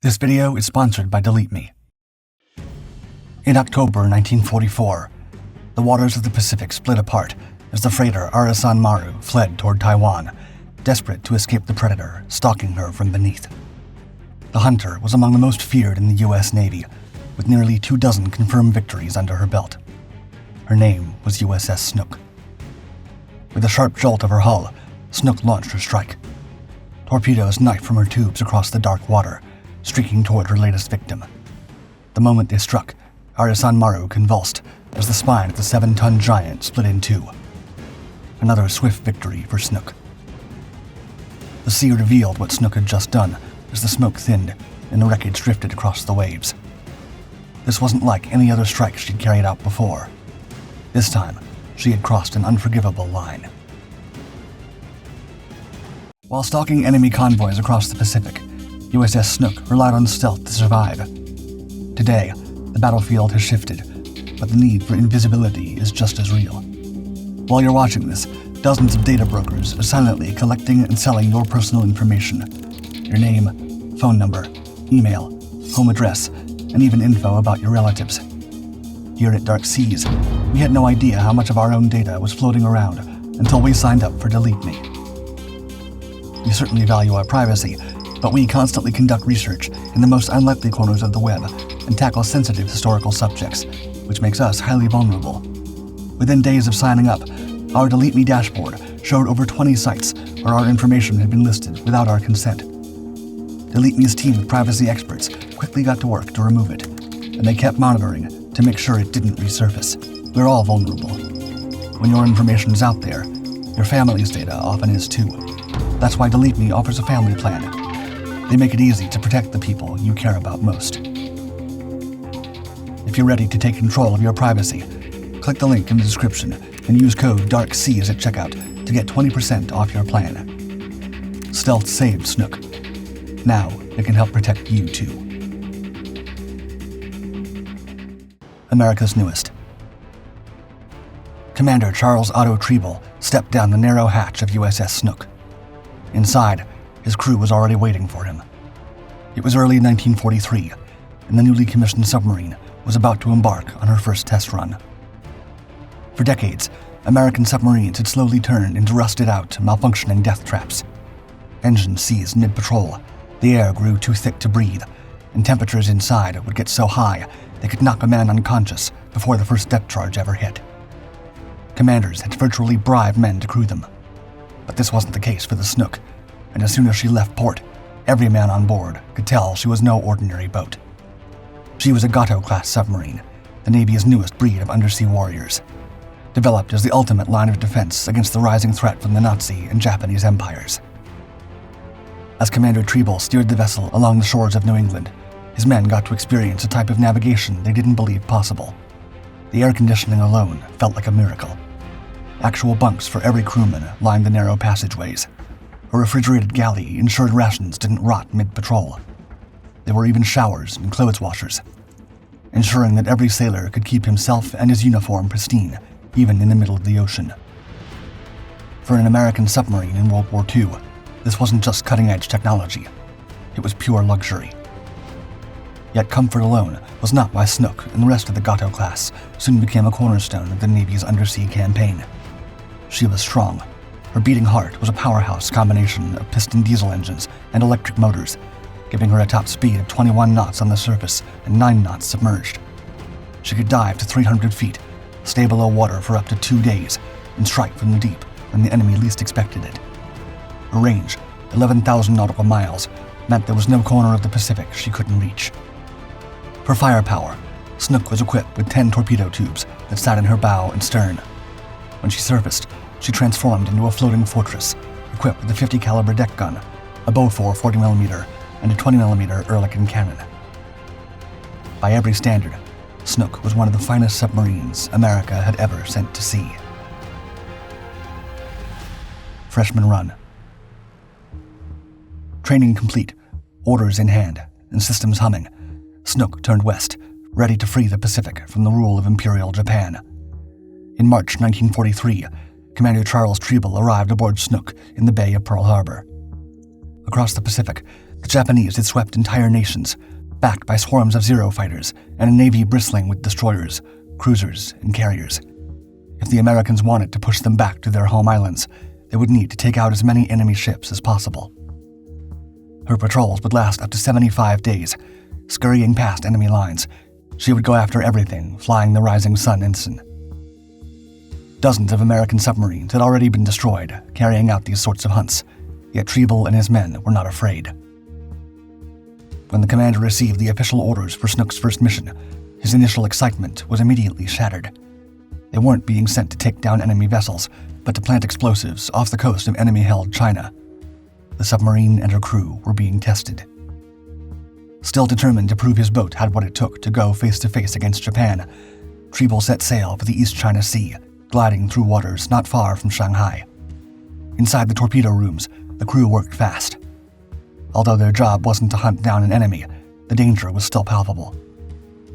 This video is sponsored by Delete Me. In October 1944, the waters of the Pacific split apart as the freighter Arisan Maru fled toward Taiwan, desperate to escape the predator stalking her from beneath. The Hunter was among the most feared in the U.S. Navy, with nearly 24 confirmed victories under her belt. Her name was USS Snook. With a sharp jolt of her hull, Snook launched her strike. Torpedoes knifed from her tubes across the dark water, streaking toward her latest victim. The moment they struck, Arisan Maru convulsed as the spine of the 7-ton giant split in two. Another swift victory for Snook. The sea revealed what Snook had just done as the smoke thinned and the wreckage drifted across the waves. This wasn't like any other strike she'd carried out before. This time, she had crossed an unforgivable line. While stalking enemy convoys across the Pacific, USS Snook relied on stealth to survive. Today, the battlefield has shifted, but the need for invisibility is just as real. While you're watching this, dozens of data brokers are silently collecting and selling your personal information. Your name, phone number, email, home address, and even info about your relatives. Here at Dark Seas, we had no idea how much of our own data was floating around until we signed up for Delete Me. We certainly value our privacy, but we constantly conduct research in the most unlikely corners of the web and tackle sensitive historical subjects, which makes us highly vulnerable. Within days of signing up, our Delete Me dashboard showed over 20 sites where our information had been listed without our consent. Delete Me's team of privacy experts quickly got to work to remove it, and they kept monitoring to make sure it didn't resurface. We're all vulnerable. When your information is out there, your family's data often is too. That's why Delete Me offers a family plan. They make it easy to protect the people you care about most. If you're ready to take control of your privacy, click the link in the description and use code DARKSEAS at checkout to get 20% off your plan. Stealth saved Snook. Now it can help protect you too. America's newest. Commander Charles Otto Treble stepped down the narrow hatch of USS Snook. Inside, his crew was already waiting for him. It was early 1943, and the newly commissioned submarine was about to embark on her first test run. For decades, American submarines had slowly turned into rusted-out, malfunctioning death traps. Engines seized mid-patrol, the air grew too thick to breathe, and temperatures inside would get so high they could knock a man unconscious before the first depth charge ever hit. Commanders had to virtually bribe men to crew them. But this wasn't the case for the Snook, and as soon as she left port, every man on board could tell she was no ordinary boat. She was a Gato-class submarine, the Navy's newest breed of undersea warriors, developed as the ultimate line of defense against the rising threat from the Nazi and Japanese empires. As Commander Treble steered the vessel along the shores of New England, his men got to experience a type of navigation they didn't believe possible. The air conditioning alone felt like a miracle. Actual bunks for every crewman lined the narrow passageways. A refrigerated galley ensured rations didn't rot mid-patrol. There were even showers and clothes washers, ensuring that every sailor could keep himself and his uniform pristine, even in the middle of the ocean. For an American submarine in World War II, this wasn't just cutting-edge technology. It was pure luxury. Yet comfort alone was not why Snook and the rest of the Gato class soon became a cornerstone of the Navy's undersea campaign. She was strong. Her beating heart was a powerhouse combination of piston diesel engines and electric motors, giving her a top speed of 21 knots on the surface and 9 knots submerged. She could dive to 300 feet, stay below water for up to 2 days, and strike from the deep when the enemy least expected it. Her range, 11,000 nautical miles, meant there was no corner of the Pacific she couldn't reach. For firepower, Snook was equipped with 10 torpedo tubes that sat in her bow and stern. When she surfaced, she transformed into a floating fortress, equipped with a 50 caliber deck gun, a Bofors 40mm, and a 20mm Ehrlichen cannon. By every standard, Snook was one of the finest submarines America had ever sent to sea. Freshman run. Training complete, orders in hand, and systems humming, Snook turned west, ready to free the Pacific from the rule of Imperial Japan. In March 1943, Commander Charles Treble arrived aboard Snook in the Bay of Pearl Harbor. Across the Pacific, The Japanese had swept entire nations, backed by swarms of Zero fighters and a navy bristling with destroyers, cruisers, and carriers. If the Americans wanted to push them back to their home islands, they would need to take out as many enemy ships as possible. Her patrols would last up to 75 days. Scurrying past enemy lines, she would go after everything flying the rising sun ensign. Dozens of American submarines had already been destroyed carrying out these sorts of hunts, yet Treble and his men were not afraid. When the commander received the official orders for Snook's first mission, his initial excitement was immediately shattered. They weren't being sent to take down enemy vessels, but to plant explosives off the coast of enemy-held China. The submarine and her crew were being tested. Still determined to prove his boat had what it took to go face-to-face against Japan, Treble set sail for the East China Sea, gliding through waters not far from Shanghai. Inside the torpedo rooms, the crew worked fast. Although their job wasn't to hunt down an enemy, the danger was still palpable.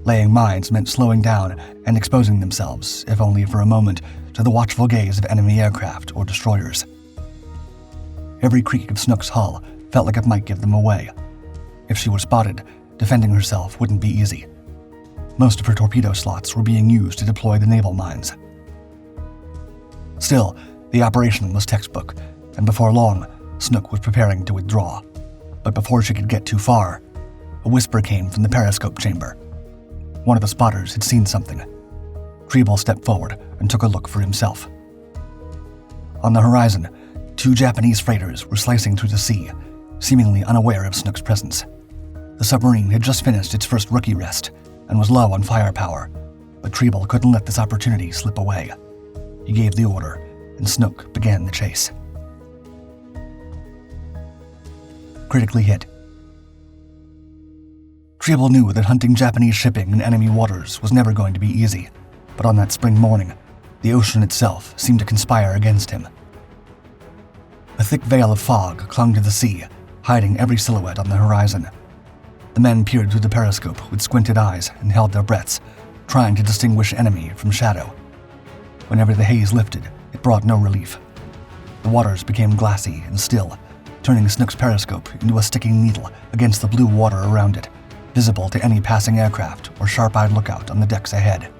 Laying mines meant slowing down and exposing themselves, if only for a moment, to the watchful gaze of enemy aircraft or destroyers. Every creak of Snook's hull felt like it might give them away. If she was spotted, defending herself wouldn't be easy. Most of her torpedo slots were being used to deploy the naval mines. Still, the operation was textbook, and before long, Snook was preparing to withdraw. But before she could get too far, a whisper came from the periscope chamber. One of the spotters had seen something. Treble stepped forward and took a look for himself. On the horizon, 2 Japanese freighters were slicing through the sea, seemingly unaware of Snook's presence. The submarine had just finished its first rookie rest and was low on firepower, but Treble couldn't let this opportunity slip away. He gave the order, and Snook began the chase. Critically hit. Treble knew that hunting Japanese shipping in enemy waters was never going to be easy, but on that spring morning, the ocean itself seemed to conspire against him. A thick veil of fog clung to the sea, hiding every silhouette on the horizon. The men peered through the periscope with squinted eyes and held their breaths, trying to distinguish enemy from shadow. Whenever the haze lifted, it brought no relief. The waters became glassy and still, turning Snook's periscope into a sticking needle against the blue water around it, visible to any passing aircraft or sharp-eyed lookout on the decks ahead.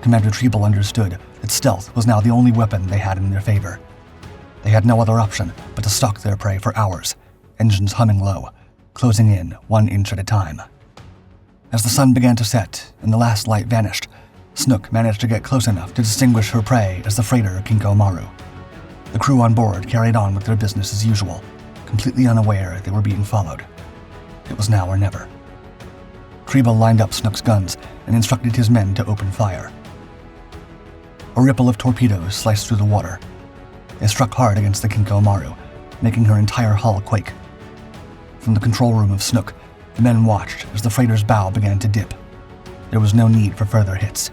Commander Treble understood that stealth was now the only weapon they had in their favor. They had no other option but to stalk their prey for hours, engines humming low, closing in 1 inch at a time. As the sun began to set and the last light vanished, Snook managed to get close enough to distinguish her prey as the freighter Maru. The crew on board carried on with their business as usual, completely unaware they were being followed. It was now or never. Treble lined up Snook's guns and instructed his men to open fire. A ripple of torpedoes sliced through the water. They struck hard against the Maru, making her entire hull quake. From the control room of Snook, the men watched as the freighter's bow began to dip. There was no need for further hits.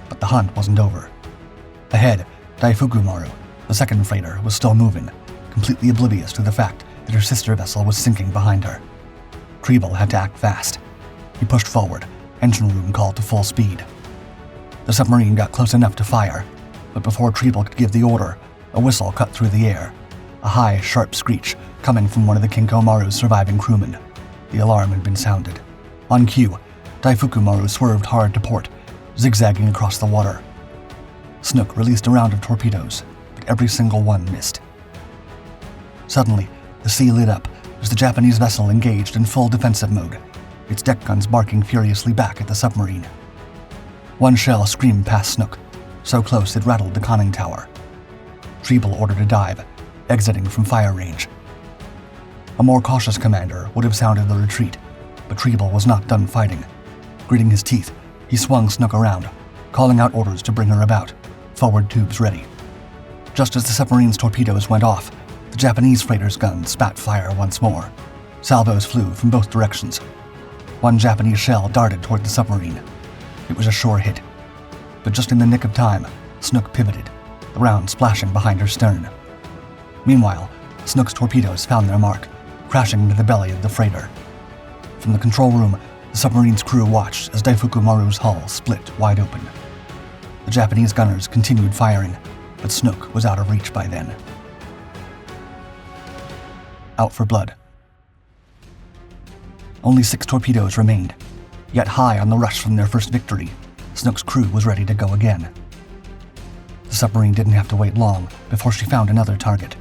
But the hunt wasn't over. Ahead, Maru, the second freighter, was still moving, completely oblivious to the fact that her sister vessel was sinking behind her. Treble had to act fast. He pushed forward, engine room called to full speed. The submarine got close enough to fire, but before Treble could give the order, a whistle cut through the air, a high, sharp screech coming from one of the Maru's surviving crewmen. The alarm had been sounded. On cue, Maru swerved hard to port, zigzagging across the water. Snook released a round of torpedoes, but every single one missed. Suddenly, the sea lit up as the Japanese vessel engaged in full defensive mode, its deck guns barking furiously back at the submarine. One shell screamed past Snook, so close it rattled the conning tower. Treble ordered a dive, exiting from fire range. A more cautious commander would have sounded the retreat, but Treble was not done fighting. Gritting his teeth, he swung Snook around, calling out orders to bring her about, forward tubes ready. Just as the submarine's torpedoes went off, the Japanese freighter's guns spat fire once more. Salvos flew from both directions. One Japanese shell darted toward the submarine. It was a sure hit. But just in the nick of time, Snook pivoted, the round splashing behind her stern. Meanwhile, Snook's torpedoes found their mark, crashing into the belly of the freighter. From the control room, the submarine's crew watched as Maru's hull split wide open. The Japanese gunners continued firing, but Snook was out of reach by then. Out for blood. Only 6 torpedoes remained, yet high on the rush from their first victory, Snook's crew was ready to go again. The submarine didn't have to wait long before she found another target.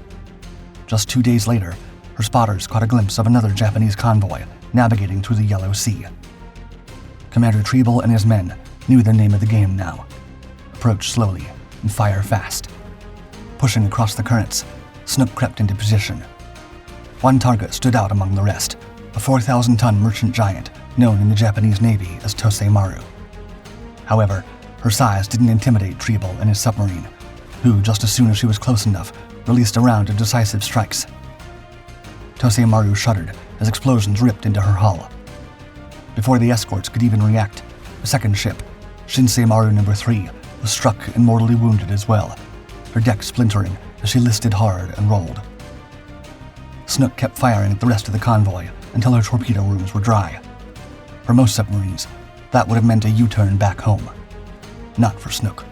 Just 2 days later, her spotters caught a glimpse of another Japanese convoy navigating through the Yellow Sea. Commander Treble and his men knew the name of the game now. Approach slowly and fire fast. Pushing across the currents, Snook crept into position. One target stood out among the rest, a 4,000-ton merchant giant known in the Japanese Navy as Arisan Maru. However, her size didn't intimidate Treble and his submarine, who, just as soon as she was close enough, released a round of decisive strikes. Arisan Maru shuddered as explosions ripped into her hull. Before the escorts could even react, a second ship, Arisan Maru No. 3, was struck and mortally wounded as well, her deck splintering as she listed hard and rolled. Snook kept firing at the rest of the convoy until her torpedo rooms were dry. For most submarines, that would have meant a U-turn back home. Not for Snook.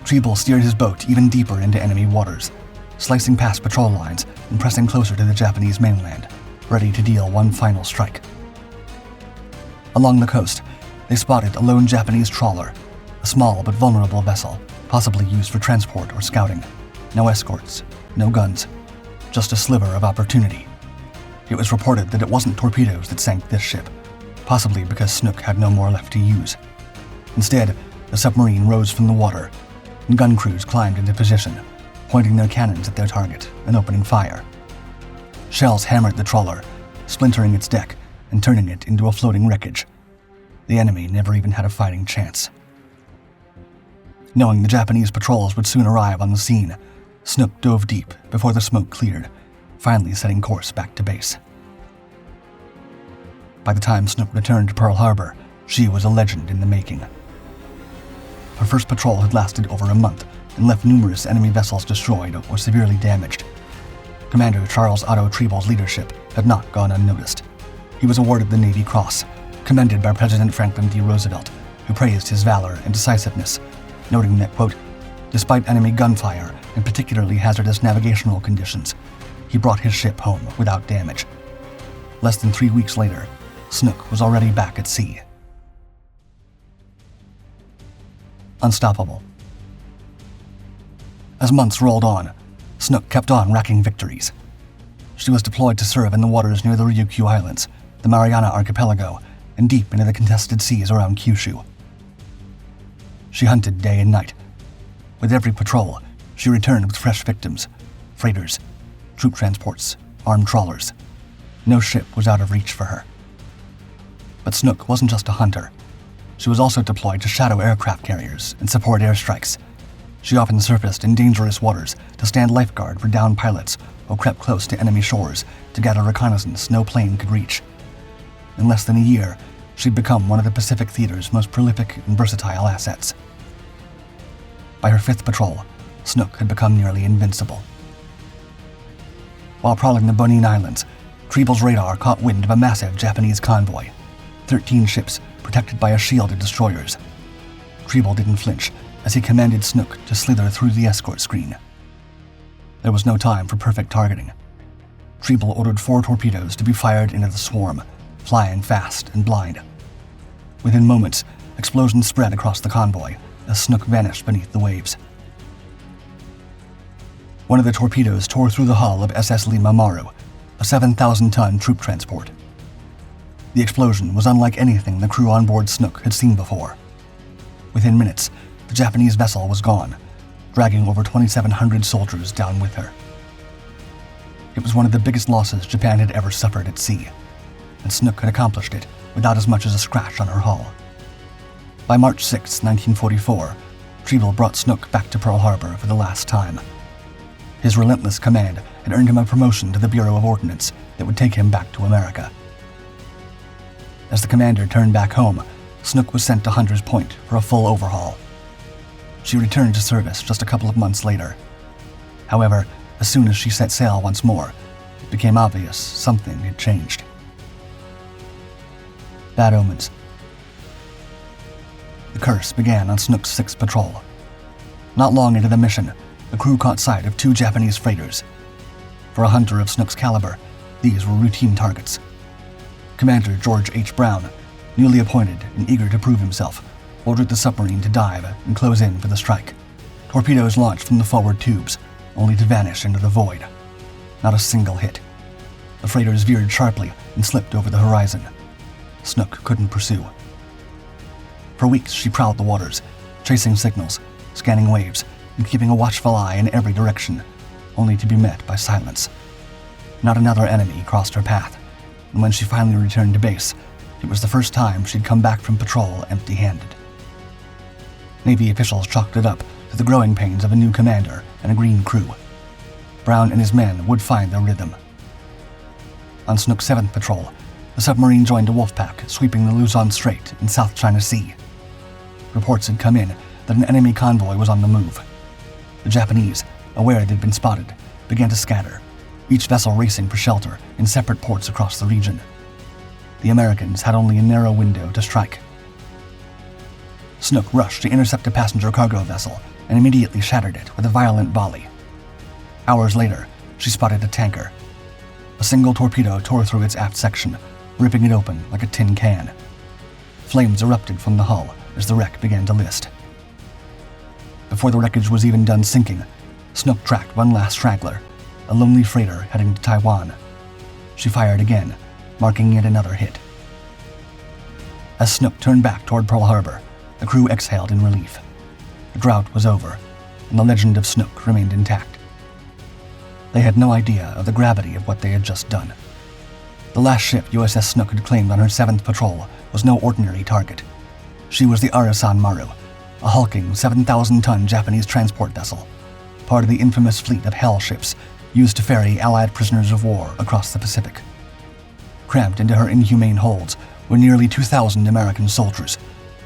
Treble steered his boat even deeper into enemy waters, slicing past patrol lines and pressing closer to the Japanese mainland, ready to deal one final strike. Along the coast, they spotted a lone Japanese trawler, a small but vulnerable vessel, possibly used for transport or scouting. No escorts, no guns, just a sliver of opportunity. It was reported that it wasn't torpedoes that sank this ship, possibly because Snook had no more left to use. Instead, the submarine rose from the water, and gun crews climbed into position, pointing their cannons at their target and opening fire. Shells hammered the trawler, splintering its deck and turning it into a floating wreckage. The enemy never even had a fighting chance. Knowing the Japanese patrols would soon arrive on the scene, Snook dove deep before the smoke cleared, finally setting course back to base. By the time Snook returned to Pearl Harbor, she was a legend in the making. Her first patrol had lasted over a month and left numerous enemy vessels destroyed or severely damaged. Commander Charles Otto Treble's leadership had not gone unnoticed. He was awarded the Navy Cross, commended by President Franklin D. Roosevelt, who praised his valor and decisiveness, noting that, quote, despite enemy gunfire and particularly hazardous navigational conditions, he brought his ship home without damage. Less than 3 weeks later, Snook was already back at sea. Unstoppable. As months rolled on, Snook kept on racking victories. She was deployed to serve in the waters near the Ryukyu Islands, the Mariana Archipelago, and deep into the contested seas around Kyushu. She hunted day and night. With every patrol, she returned with fresh victims, freighters, troop transports, armed trawlers. No ship was out of reach for her. But Snook wasn't just a hunter. She was also deployed to shadow aircraft carriers and support airstrikes. She often surfaced in dangerous waters to stand lifeguard for downed pilots or crept close to enemy shores to gather reconnaissance no plane could reach. In less than a year, she'd become one of the Pacific theater's most prolific and versatile assets. By her 5th patrol, Snook had become nearly invincible. While prowling the Bonin Islands, Treble's radar caught wind of a massive Japanese convoy, 13 ships protected by a shield of destroyers. Treble didn't flinch as he commanded Snook to slither through the escort screen. There was no time for perfect targeting. Treble ordered 4 torpedoes to be fired into the swarm, flying fast and blind. Within moments, explosions spread across the convoy as Snook vanished beneath the waves. One of the torpedoes tore through the hull of SS Lima Maru, a 7,000-ton troop transport. The explosion was unlike anything the crew on board Snook had seen before. Within minutes, the Japanese vessel was gone, dragging over 2,700 soldiers down with her. It was one of the biggest losses Japan had ever suffered at sea, and Snook had accomplished it without as much as a scratch on her hull. By March 6, 1944, Treble brought Snook back to Pearl Harbor for the last time. His relentless command had earned him a promotion to the Bureau of Ordnance that would take him back to America. As the commander turned back home, Snook was sent to Hunters Point for a full overhaul. She returned to service just a couple of months later. However, as soon as she set sail once more, it became obvious something had changed. Bad omens. The curse began on Snook's 6th patrol. Not long into the mission, the crew caught sight of 2 Japanese freighters. For a hunter of Snook's caliber, these were routine targets. Commander George H. Brown, newly appointed and eager to prove himself, ordered the submarine to dive and close in for the strike. Torpedoes launched from the forward tubes, only to vanish into the void. Not a single hit. The freighters veered sharply and slipped over the horizon. Snook couldn't pursue. For weeks she prowled the waters, chasing signals, scanning waves, and keeping a watchful eye in every direction, only to be met by silence. Not another enemy crossed her path, and when she finally returned to base, it was the first time she'd come back from patrol empty-handed. Navy officials chalked it up to the growing pains of a new commander and a green crew. Brown and his men would find their rhythm. On Snook's 7th patrol, the submarine joined a wolf pack sweeping the Luzon Strait in South China Sea. Reports had come in that an enemy convoy was on the move. The Japanese, aware they'd been spotted, began to scatter, each vessel racing for shelter in separate ports across the region. The Americans had only a narrow window to strike. Snook rushed to intercept a passenger cargo vessel and immediately shattered it with a violent volley. Hours later, she spotted a tanker. A single torpedo tore through its aft section, ripping it open like a tin can. Flames erupted from the hull as the wreck began to list. Before the wreckage was even done sinking, Snook tracked one last straggler, a lonely freighter heading to Taiwan. She fired again, marking yet another hit. As Snook turned back toward Pearl Harbor, the crew exhaled in relief. The drought was over, and the legend of Snook remained intact. They had no idea of the gravity of what they had just done. The last ship USS Snook had claimed on her 7th patrol was no ordinary target. She was the Arisan Maru, a hulking 7,000-ton Japanese transport vessel, part of the infamous fleet of Hell ships used to ferry Allied prisoners of war across the Pacific. Cramped into her inhumane holds were nearly 2,000 American soldiers,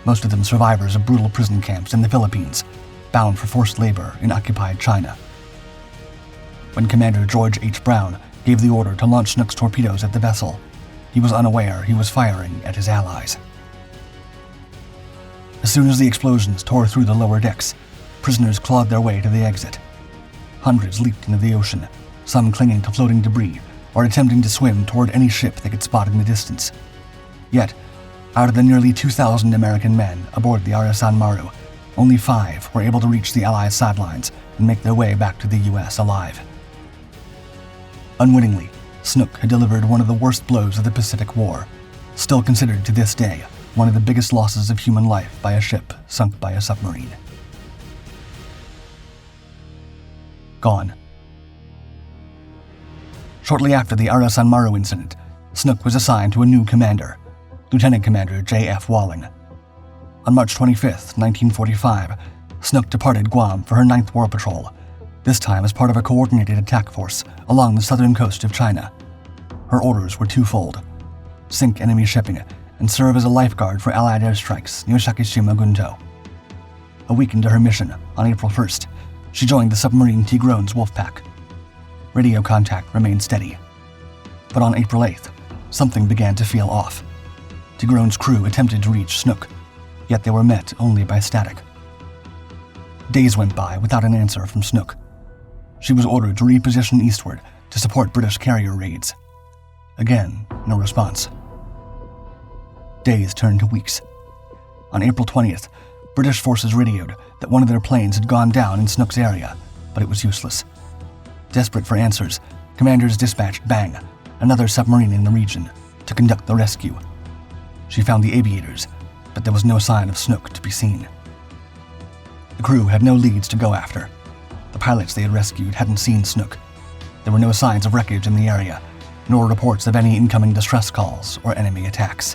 most of them survivors of brutal prison camps in the Philippines, bound for forced labor in occupied China. When Commander George H. Brown gave the order to launch Snook's torpedoes at the vessel, he was unaware he was firing at his allies. As soon as the explosions tore through the lower decks, prisoners clawed their way to the exit. Hundreds leaped into the ocean, some clinging to floating debris or attempting to swim toward any ship they could spot in the distance. Yet, out of the nearly 2,000 American men aboard the Arisan Maru, only 5 were able to reach the Allied sidelines and make their way back to the U.S. alive. Unwittingly, Snook had delivered one of the worst blows of the Pacific War, still considered to this day one of the biggest losses of human life by a ship sunk by a submarine. Gone. Shortly after the Arisan Maru incident, Snook was assigned to a new commander, Lieutenant Commander J.F. Walling. On March 25, 1945, Snook departed Guam for her 9th War Patrol, this time as part of a coordinated attack force along the southern coast of China. Her orders were twofold: sink enemy shipping and serve as a lifeguard for Allied airstrikes near Sakishima Gunto. A week into her mission, on April 1st, she joined the submarine Tigrone's Wolfpack. Radio contact remained steady. But on April 8th, something began to feel off. Tigrone's crew attempted to reach Snook, yet they were met only by static. Days went by without an answer from Snook. She was ordered to reposition eastward to support British carrier raids. Again, no response. Days turned to weeks. On April 20th, British forces radioed that one of their planes had gone down in Snook's area, but it was useless. Desperate for answers, commanders dispatched Bang, another submarine in the region, to conduct the rescue. She found the aviators, but there was no sign of Snook to be seen. The crew had no leads to go after. The pilots they had rescued hadn't seen Snook. There were no signs of wreckage in the area, nor reports of any incoming distress calls or enemy attacks.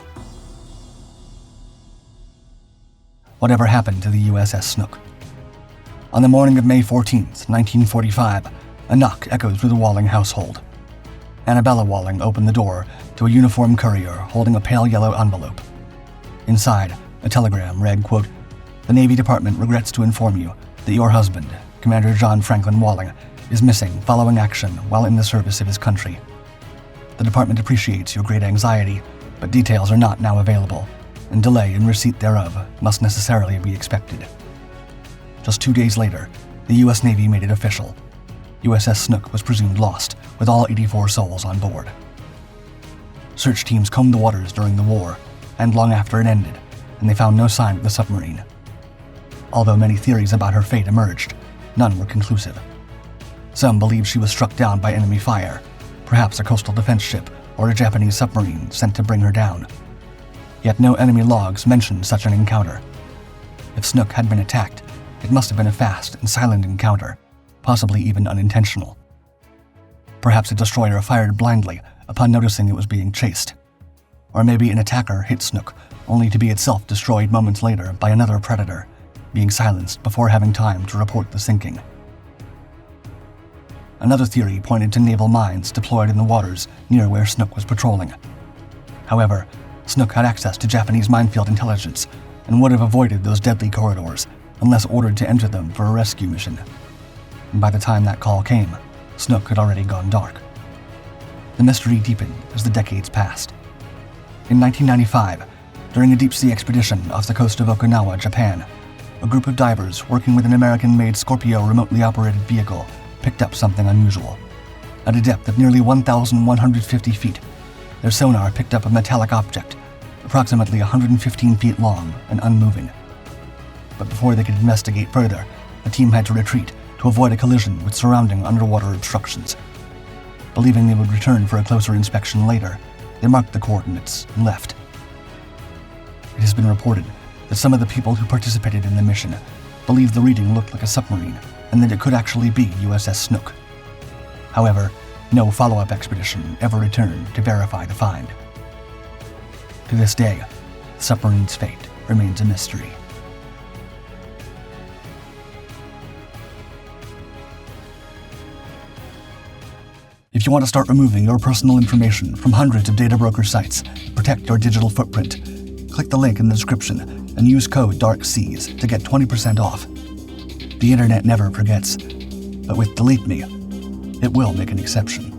Whatever happened to the USS Snook? On the morning of May 14, 1945, a knock echoed through the Walling household. Annabella Walling opened the door to a uniformed courier holding a pale yellow envelope. Inside, a telegram read, quote, "The Navy Department regrets to inform you that your husband, Commander John Franklin Walling, is missing following action while in the service of his country. The department appreciates your great anxiety, but details are not now available, and delay in receipt thereof must necessarily be expected." Just 2 days later, the U.S. Navy made it official. USS Snook was presumed lost, with all 84 souls on board. Search teams combed the waters during the war, and long after it ended, and they found no sign of the submarine. Although many theories about her fate emerged, none were conclusive. Some believed she was struck down by enemy fire, perhaps a coastal defense ship or a Japanese submarine sent to bring her down. Yet no enemy logs mentioned such an encounter. If Snook had been attacked, it must have been a fast and silent encounter, possibly even unintentional. Perhaps a destroyer fired blindly upon noticing it was being chased. Or maybe an attacker hit Snook, only to be itself destroyed moments later by another predator, being silenced before having time to report the sinking. Another theory pointed to naval mines deployed in the waters near where Snook was patrolling. However, Snook had access to Japanese minefield intelligence and would have avoided those deadly corridors unless ordered to enter them for a rescue mission. And by the time that call came, Snook had already gone dark. The mystery deepened as the decades passed. In 1995, during a deep-sea expedition off the coast of Okinawa, Japan, a group of divers working with an American-made Scorpio remotely operated vehicle picked up something unusual. At a depth of nearly 1,150 feet, their sonar picked up a metallic object, approximately 115 feet long and unmoving. But before they could investigate further, the team had to retreat to avoid a collision with surrounding underwater obstructions. Believing they would return for a closer inspection later, they marked the coordinates and left. It has been reported that some of the people who participated in the mission believed the reading looked like a submarine and that it could actually be USS Snook. However, no follow-up expedition ever returned to verify the find. To this day, the submarine's fate remains a mystery. If you want to start removing your personal information from hundreds of data broker sites, protect your digital footprint, click the link in the description and use code DARKSEAS to get 20% off. The internet never forgets, but with Delete Me, it will make an exception.